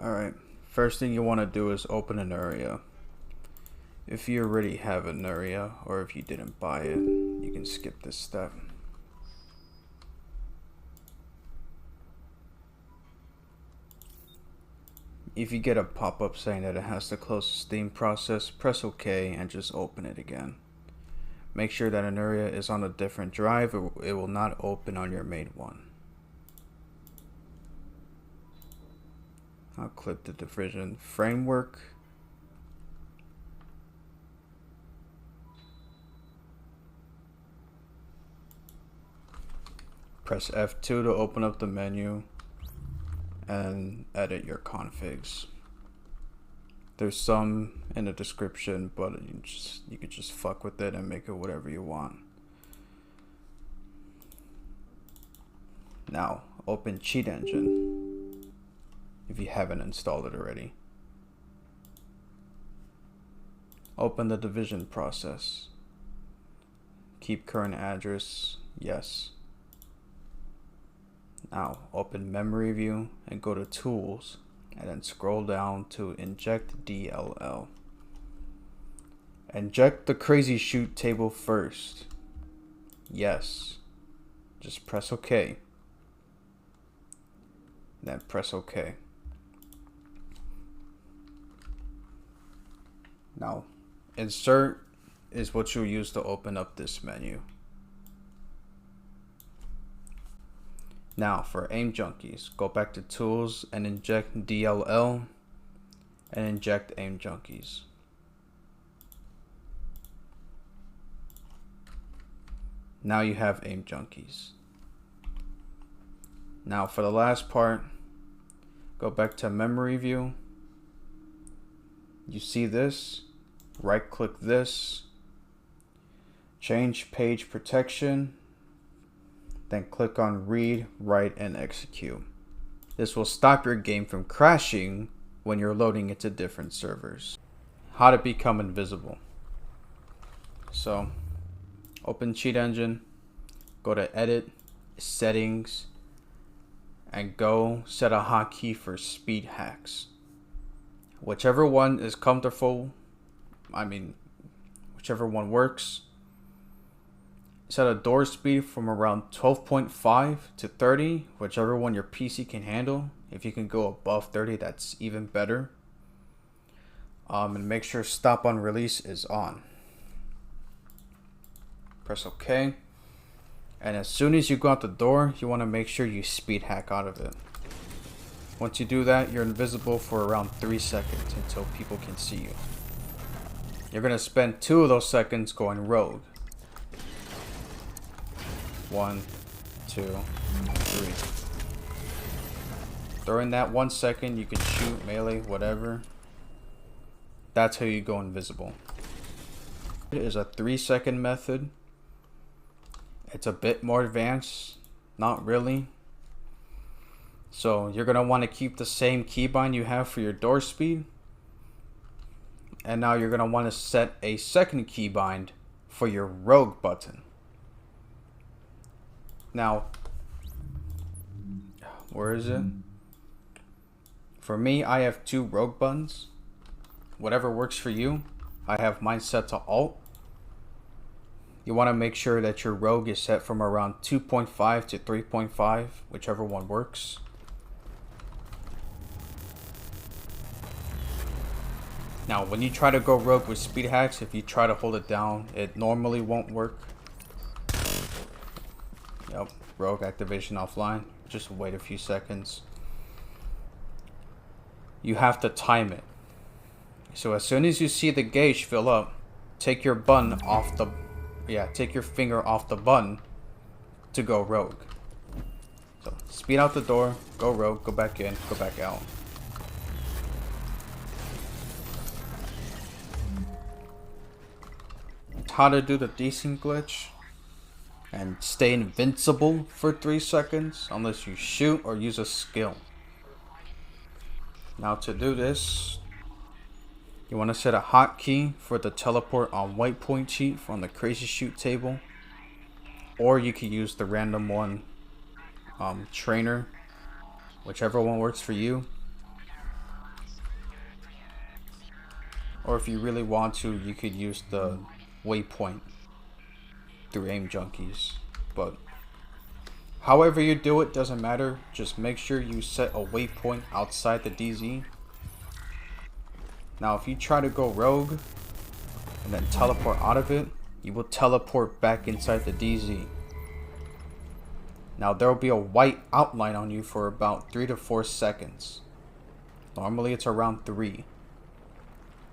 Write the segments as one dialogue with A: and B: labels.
A: Alright, first thing you want to do is open Iniuria. If you already have Iniuria, or if you didn't buy it, you can skip this step. If you get a pop-up saying that it has to close the Steam process, press OK and just open it again. Make sure that Iniuria is on a different drive, or it will not open on your main one. I'll click the division framework. Press F2 to open up the menu and edit your configs. There's some in the description, but you could just fuck with it and make it whatever you want. Now open Cheat Engine if you haven't installed it already. Open the division process. Keep current address, yes. Now open memory view and go to tools and then scroll down to inject DLL. Inject the crazy shoot table first. Yes. Just press OK. Then press OK. Now insert is what you'll use to open up this menu. Now for aim junkies, go back to tools and inject DLL and inject aim junkies. Now you have aim junkies. Now for the last part, go back to memory view. You see this, right click this, change page protection, then click on read, write, and execute. This will stop your game from crashing when you're loading into different servers. How to become invisible. So open Cheat Engine, go to edit, settings, and go set a hotkey for speed hacks. Whichever one is comfortable, whichever one works. Set a door speed from around 12.5 to 30, whichever one your PC can handle. If you can go above 30, that's even better. And make sure stop on release is on. Press OK. And as soon as you go out the door, you want to make sure you speed hack out of it. Once you do that, you're invisible for around 3 seconds until people can see you. You're going to spend 2 of those seconds going rogue. 1, 2, 3. During that 1 second, you can shoot, melee, whatever. That's how you go invisible. It is a 3-second method. It's a bit more advanced, not really. So you're gonna want to keep the same keybind you have for your door speed. And now you're gonna want to set a second keybind for your rogue button. Now, where is it? For me, I have 2 rogue buttons. Whatever works for you. I have mine set to Alt. You want to make sure that your rogue is set from around 2.5 to 3.5, whichever one works. Now, when you try to go rogue with speed hacks, if you try to hold it down, it normally won't work. Yep, rogue activation offline. Just wait a few seconds. You have to time it. So as soon as you see the gauge fill up, take your button off the take your finger off the button to go rogue. So speed out the door, go rogue, go back in, go back out. How to do the Desync glitch and stay invincible for 3 seconds unless you shoot or use a skill. Now to do this, you want to set a hotkey for the teleport on white point cheat from the crazy shoot table, or you could use the random one trainer, whichever one works for you. Or if you really want to, you could use the waypoint through Aim Junkies. But however you do it, doesn't matter. Just make sure you set a waypoint outside the DZ. Now if you try to go rogue and then teleport out of it, you will teleport back inside the DZ. Now there will be a white outline on you for about 3 to 4 seconds. Normally it's around 3.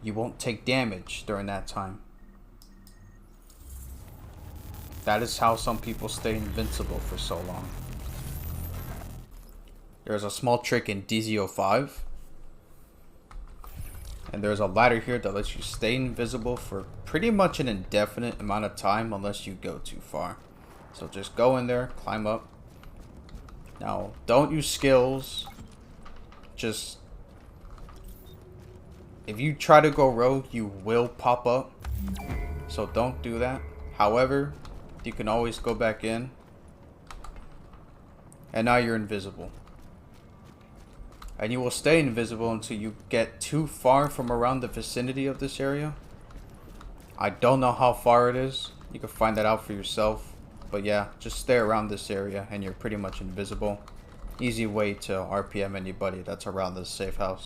A: You won't take damage during that time. That is how some people stay invincible for so long. There's a small trick in DZ05. And there's a ladder here that lets you stay invisible for pretty much an indefinite amount of time unless you go too far. So just go in there, climb up. Now, don't use skills. Just, if you try to go rogue, you will pop up. So don't do that. However, you can always go back in. And now you're invisible. And you will stay invisible until you get too far from around the vicinity of this area. I don't know how far it is. You can find that out for yourself. But yeah, just stay around this area and you're pretty much invisible. Easy way to RPM anybody that's around this safe house.